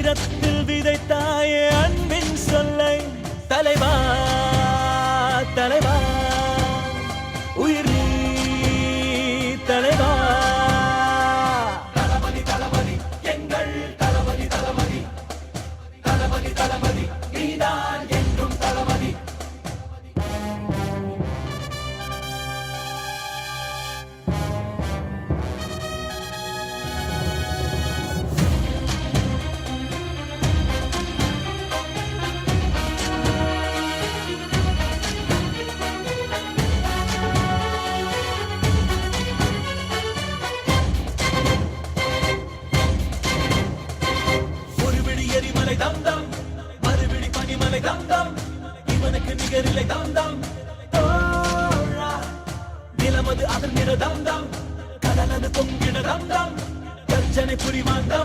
உதிரத்தில் விதைத்தாயே அன்பின் சொல்லை தலைவா தலைவா உயிர் நீ தலைவா தளபதி தளபதி எங்கள் தளபதி தளபதி தளபதி தளபதி நீதான் என்றும் தளபதி எரிமலை தந்தம் மறுபிடி பனிமலை தந்தம் இவனுக்கு நிகரில்லை தந்தம் நிலமது அதிர்ந்திட தந்தம் கடலது பொங்கிட தந்தம் கர்ஜனை புரிமாந்தம்